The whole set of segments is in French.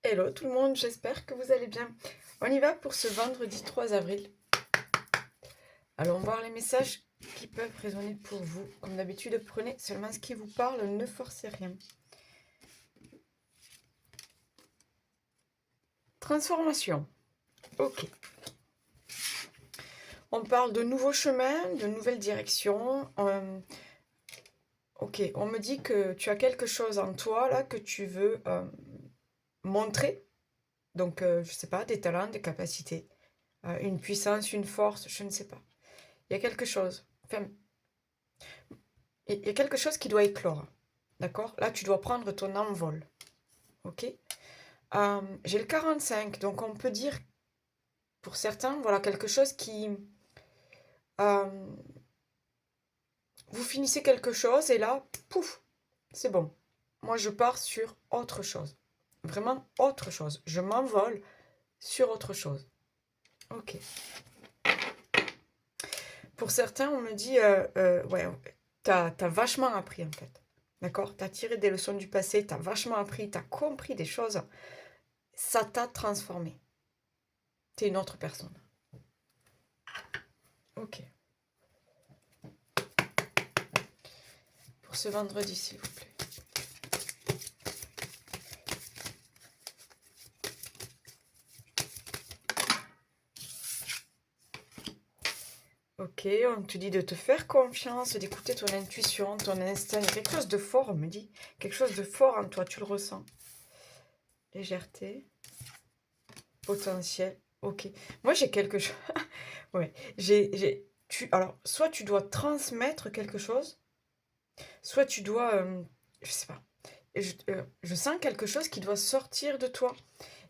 Hello tout le monde, j'espère que vous allez bien. On y va pour ce vendredi 3 avril. Allons voir les messages qui peuvent résonner pour vous. Comme d'habitude, prenez seulement ce qui vous parle, ne forcez rien. Transformation. Ok. On parle de nouveaux chemins, de nouvelles directions. Ok, on me dit que tu as quelque chose en toi là que tu veux montrer. Donc, je sais pas, des talents, des capacités, une puissance, une force, je ne sais pas. Il y a quelque chose. Enfin, il y a quelque chose qui doit éclore. D'accord? Là, tu dois prendre ton envol. Ok? J'ai le 45, donc on peut dire, pour certains, voilà, quelque chose qui... euh, vous finissez quelque chose et là, pouf, c'est bon. Moi, je pars sur autre chose. Vraiment autre chose. Je m'envole sur autre chose. Ok. Pour certains, on me dit, ouais, t'as vachement appris en fait. D'accord? T'as tiré des leçons du passé, t'as vachement appris, t'as compris des choses. Ça t'a transformé. T'es une autre personne. Ok. Pour ce vendredi, s'il vous plaît. Ok, on te dit de te faire confiance, d'écouter ton intuition, ton instinct. Il y a quelque chose de fort, on me dit. Quelque chose de fort en toi, tu le ressens. Légèreté. Potentiel. Ok. Moi, j'ai quelque chose. Ouais. Alors, soit tu dois transmettre quelque chose, soit tu dois. Je sais pas. Je sens quelque chose qui doit sortir de toi.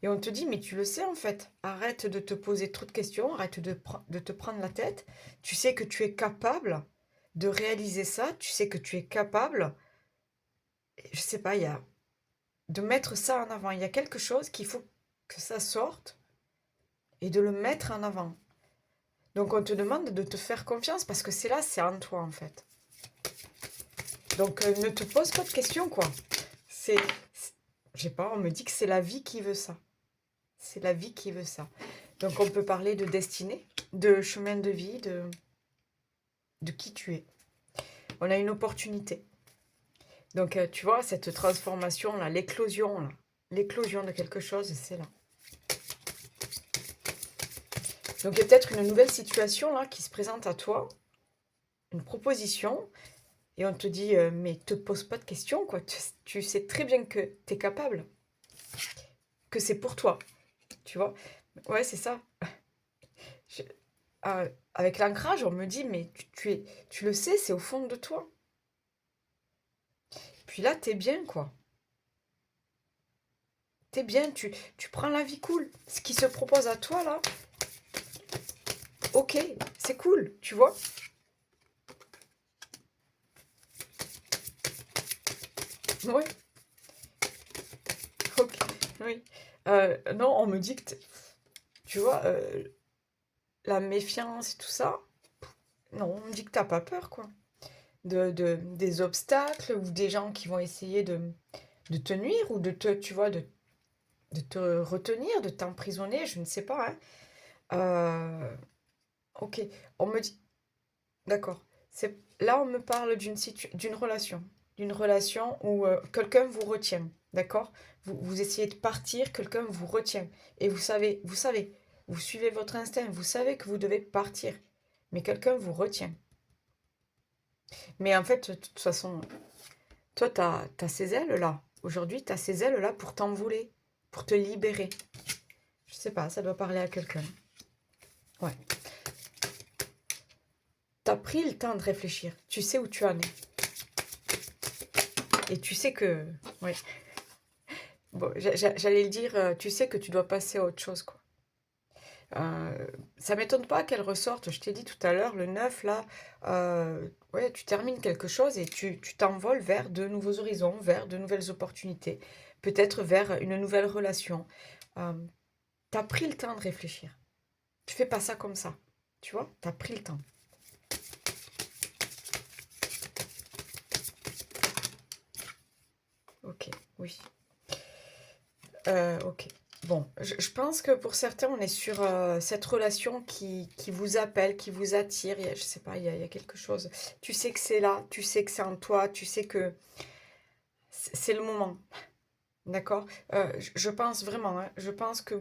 Et on te dit, mais tu le sais en fait, arrête de te poser trop de questions, arrête de te prendre la tête. Tu sais que tu es capable de réaliser ça, tu sais que tu es capable, je sais pas, de mettre ça en avant. Il y a quelque chose qu'il faut que ça sorte et de le mettre en avant. Donc on te demande de te faire confiance parce que c'est là, c'est en toi en fait. Donc ne te pose pas de questions quoi. C'est, je sais pas, on me dit que c'est la vie qui veut ça. C'est la vie qui veut ça. Donc on peut parler de destinée, de chemin de vie, de qui tu es. On a une opportunité. Donc tu vois, cette transformation-là, l'éclosion de quelque chose, c'est là. Donc il y a peut-être une nouvelle situation là qui se présente à toi, une proposition, et on te dit, mais te pose pas de questions, quoi. Tu sais très bien que tu es capable, que c'est pour toi, tu vois. Ouais, c'est ça. Je- avec l'ancrage, on me dit, mais tu le sais, c'est au fond de toi. Puis là, t'es bien, quoi. T'es bien, tu prends la vie cool. Ce qui se propose à toi, là, ok, c'est cool, tu vois. Oui, ok, oui. Non, on me dit que, tu vois, la méfiance et tout ça, non, on me dit que t'as pas peur, quoi. Des obstacles ou des gens qui vont essayer de te nuire ou tu vois, de te retenir, de t'emprisonner, je ne sais pas, hein. Ok, on me dit, d'accord. Là, on me parle d'une relation où quelqu'un vous retient, d'accord? Vous essayez de partir, quelqu'un vous retient. Et vous suivez votre instinct, vous savez que vous devez partir, mais quelqu'un vous retient. Mais en fait, de toute façon, toi, t'as ces ailes-là. Aujourd'hui, t'as ces ailes-là pour t'envoler, pour te libérer. Je sais pas, ça doit parler à quelqu'un. Ouais. T'as pris le temps de réfléchir. Tu sais où tu en es. Et tu sais que... Ouais. Bon, j'allais le dire, tu sais que tu dois passer à autre chose, quoi. Ça m'étonne pas qu'elle ressorte. Je t'ai dit tout à l'heure, le 9 là, ouais, tu termines quelque chose et tu t'envoles vers de nouveaux horizons, vers de nouvelles opportunités, peut-être vers une nouvelle relation. Euh, T'as pris le temps de réfléchir. Tu fais pas ça comme ça. Tu vois, t'as pris le temps. Ok, oui. Ok. Bon, je pense que pour certains, on est sur cette relation qui vous appelle, qui vous attire. Je sais pas, il y a quelque chose. Tu sais que c'est là, tu sais que c'est en toi, tu sais que c'est le moment. D'accord? Je pense vraiment, hein, je pense que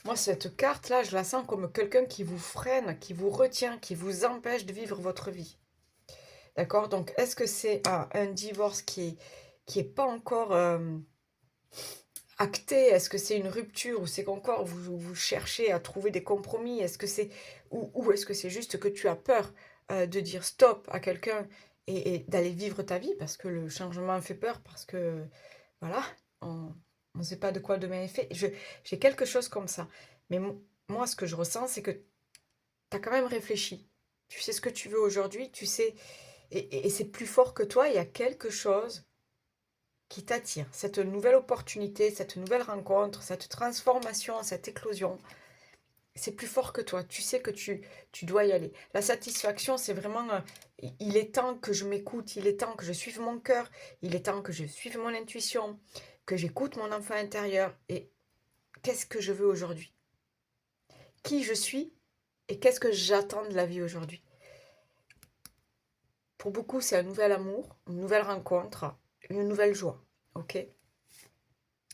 moi, cette carte-là, je la sens comme quelqu'un qui vous freine, qui vous retient, qui vous empêche de vivre votre vie. D'accord? Donc, est-ce que c'est un divorce qui est pas encore acté? Est-ce que c'est une rupture ou c'est qu'encore vous cherchez à trouver des compromis? Est-ce que c'est ou est-ce que c'est juste que tu as peur de dire stop à quelqu'un et d'aller vivre ta vie parce que le changement fait peur, parce que voilà, on ne sait pas de quoi demain est fait. J'ai quelque chose comme ça. Mais moi, ce que je ressens, c'est que tu as quand même réfléchi. Tu sais ce que tu veux aujourd'hui, tu sais, et c'est plus fort que toi, il y a quelque chose qui t'attire, cette nouvelle opportunité, cette nouvelle rencontre, cette transformation, cette éclosion, c'est plus fort que toi. Tu sais que tu dois y aller. La satisfaction, c'est vraiment, il est temps que je m'écoute, il est temps que je suive mon cœur, il est temps que je suive mon intuition, que j'écoute mon enfant intérieur. Et qu'est-ce que je veux aujourd'hui? Qui je suis et qu'est-ce que j'attends de la vie aujourd'hui? Pour beaucoup, c'est un nouvel amour, une nouvelle rencontre, une nouvelle joie. Ok?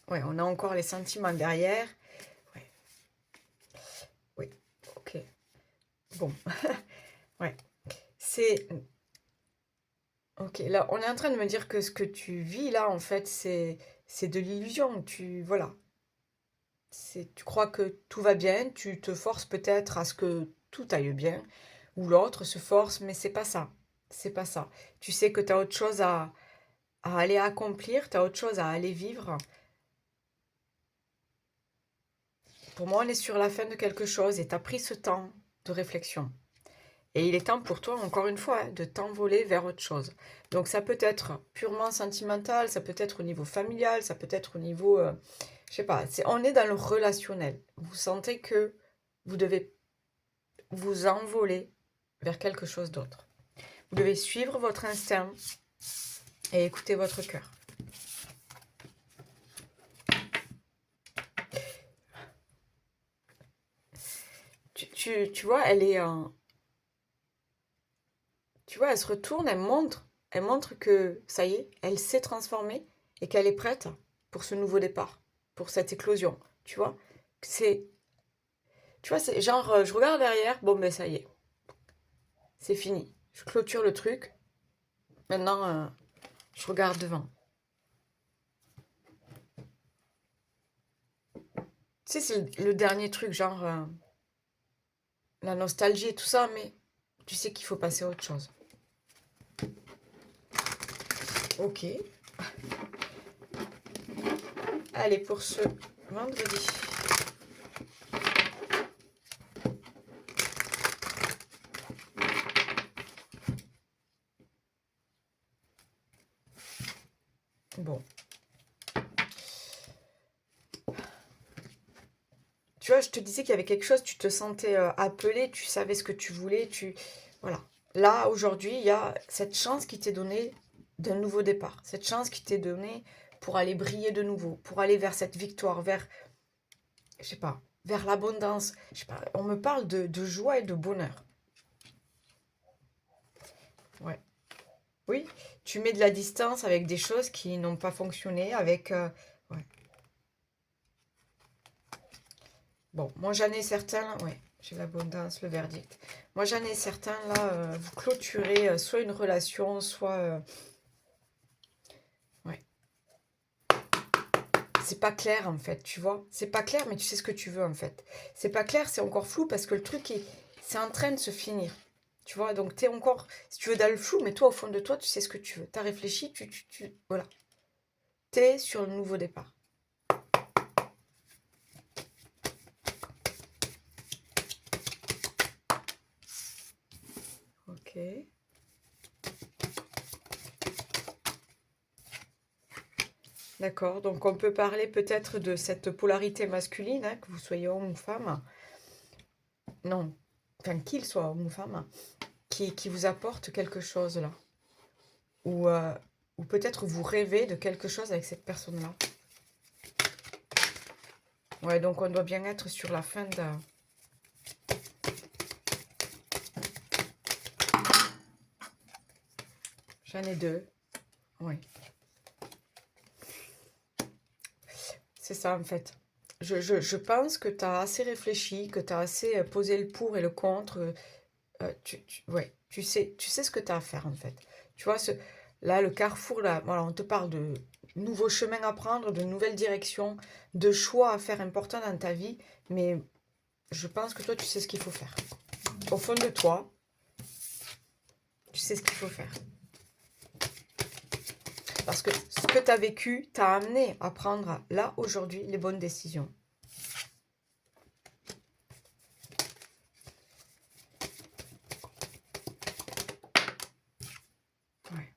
Ouais, on a encore les sentiments derrière. Ouais, oui, ok. Bon, ouais. C'est... Ok, là, on est en train de me dire que ce que tu vis là, en fait, c'est de l'illusion. Voilà. Tu crois que tout va bien, tu te forces peut-être à ce que tout aille bien, ou l'autre se force, mais c'est pas ça. C'est pas ça. Tu sais que tu as autre chose à aller accomplir, tu as autre chose à aller vivre. Pour moi, on est sur la fin de quelque chose et tu as pris ce temps de réflexion. Et il est temps pour toi, encore une fois, hein, de t'envoler vers autre chose. Donc ça peut être purement sentimental, ça peut être au niveau familial, ça peut être au niveau, je sais pas, on est dans le relationnel. Vous sentez que vous devez vous envoler vers quelque chose d'autre. Vous devez suivre votre instinct et écouter votre cœur. Tu vois, elle est en... Tu vois, elle se retourne, elle montre que ça y est, elle s'est transformée et qu'elle est prête pour ce nouveau départ, pour cette éclosion. Tu vois, c'est, c'est genre, je regarde derrière, bon ben ça y est, c'est fini. Je clôture le truc. Maintenant, je regarde devant. Tu sais, c'est le dernier truc, genre la nostalgie et tout ça, mais tu sais qu'il faut passer à autre chose. Ok. Allez, pour ce vendredi. Bon. Tu vois, je te disais qu'il y avait quelque chose, tu te sentais appelé, tu savais ce que tu voulais, Voilà. Là, aujourd'hui, il y a cette chance qui t'est donnée d'un nouveau départ. Cette chance qui t'est donnée pour aller briller de nouveau, pour aller vers cette victoire, vers, je sais pas, vers l'abondance. Je sais pas, on me parle de joie et de bonheur. Ouais. Oui, tu mets de la distance avec des choses qui n'ont pas fonctionné, avec... ouais. Bon, moi j'en ai certains, ouais, j'ai l'abondance, le verdict. Moi j'en ai certains, là, vous clôturez soit une relation, soit... ouais. C'est pas clair en fait, tu vois. C'est pas clair, mais tu sais ce que tu veux en fait. C'est pas clair, c'est encore flou parce que le truc c'est en train de se finir. Tu vois, donc t'es encore, si tu veux, dans le flou, mais toi, au fond de toi, tu sais ce que tu veux. T'as réfléchi, voilà. T'es sur le nouveau départ. Ok. D'accord, donc on peut parler peut-être de cette polarité masculine, hein, que vous soyez homme ou femme. Non, enfin qu'il soit homme ou femme, qui vous apporte quelque chose là. Ou, ou peut-être vous rêvez de quelque chose avec cette personne-là. Ouais, donc on doit bien être sur la fin de... J'en ai deux. Oui. C'est ça en fait. Je pense que tu as assez réfléchi, que tu as assez posé le pour et le contre. Ouais, tu sais ce que tu as à faire en fait. Tu vois, là, le carrefour, là, voilà, on te parle de nouveaux chemins à prendre, de nouvelles directions, de choix à faire importants dans ta vie. Mais je pense que toi, tu sais ce qu'il faut faire. Au fond de toi, tu sais ce qu'il faut faire. Parce que ce que tu as vécu t'a amené à prendre, là, aujourd'hui, les bonnes décisions. Ouais.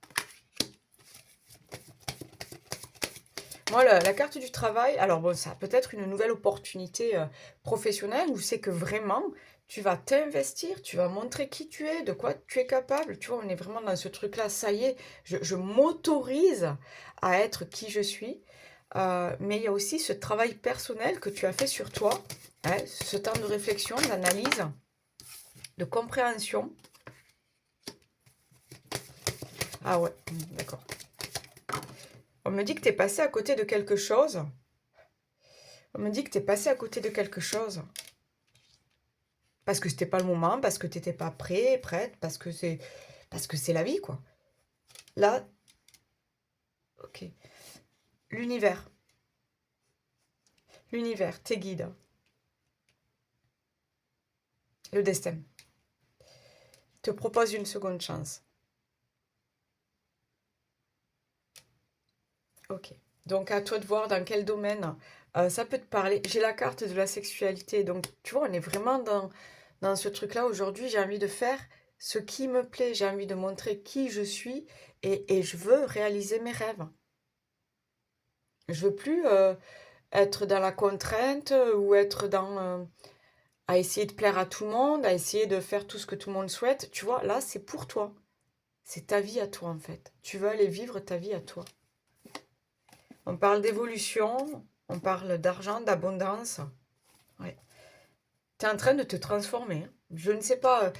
Moi, la carte du travail, alors bon, ça peut être une nouvelle opportunité professionnelle où c'est que vraiment, tu vas t'investir, tu vas montrer qui tu es, de quoi tu es capable. Tu vois, on est vraiment dans ce truc-là, ça y est, je m'autorise à être qui je suis. Mais il y a aussi ce travail personnel que tu as fait sur toi, hein, ce temps de réflexion, d'analyse, de compréhension. Ah ouais, d'accord. On me dit que tu es passé à côté de quelque chose. On me dit que tu es passé à côté de quelque chose. Parce que c'était pas le moment, parce que tu n'étais pas prêt, prête, parce que c'est la vie, quoi. Là, ok. L'univers. L'univers, tes guides. Le destin. Te propose une seconde chance. Ok. Donc à toi de voir dans quel domaine ça peut te parler. J'ai la carte de la sexualité. Donc tu vois, on est vraiment dans ce truc-là. Aujourd'hui, j'ai envie de faire ce qui me plaît. J'ai envie de montrer qui je suis et je veux réaliser mes rêves. Je veux plus être dans la contrainte ou être à essayer de plaire à tout le monde, à essayer de faire tout ce que tout le monde souhaite. Tu vois, là, c'est pour toi. C'est ta vie à toi, en fait. Tu veux aller vivre ta vie à toi. On parle d'évolution, on parle d'argent, d'abondance. Ouais. Tu es en train de te transformer. Je ne sais pas,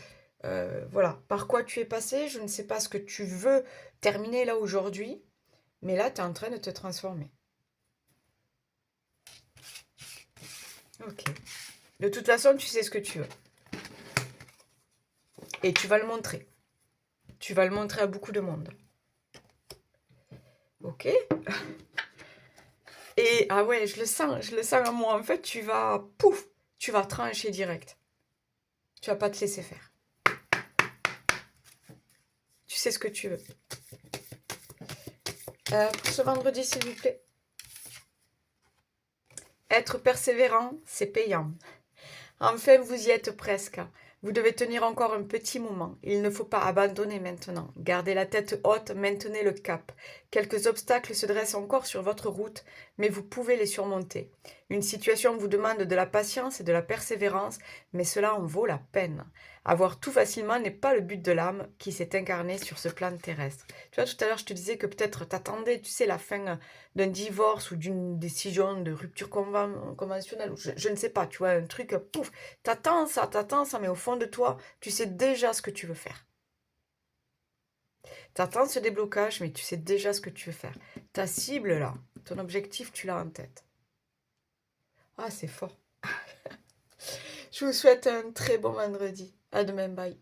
voilà, par quoi tu es passé. Je ne sais pas ce que tu veux terminer là aujourd'hui. Mais là, tu es en train de te transformer. Ok. De toute façon, tu sais ce que tu veux. Et tu vas le montrer. Tu vas le montrer à beaucoup de monde. Ok. Et ah ouais, je le sens à moi. En fait, pouf, tu vas trancher direct. Tu vas pas te laisser faire. Tu sais ce que tu veux. Pour ce vendredi, s'il vous plaît. Être persévérant, c'est payant. Enfin, vous y êtes presque. Vous devez tenir encore un petit moment. Il ne faut pas abandonner maintenant. Gardez la tête haute, maintenez le cap. Quelques obstacles se dressent encore sur votre route, mais vous pouvez les surmonter. Une situation vous demande de la patience et de la persévérance, mais cela en vaut la peine. Avoir tout facilement n'est pas le but de l'âme qui s'est incarnée sur ce plan terrestre. Tu vois, tout à l'heure, je te disais que peut-être t'attendais, tu sais, la fin d'un divorce ou d'une décision de rupture conventionnelle. Je ne sais pas, tu vois, un truc, pouf, t'attends ça, mais au fond de toi, tu sais déjà ce que tu veux faire. T'attends ce déblocage, mais tu sais déjà ce que tu veux faire. Ta cible, là, ton objectif, tu l'as en tête. Ah, c'est fort. Je vous souhaite un très bon vendredi. À demain, bye.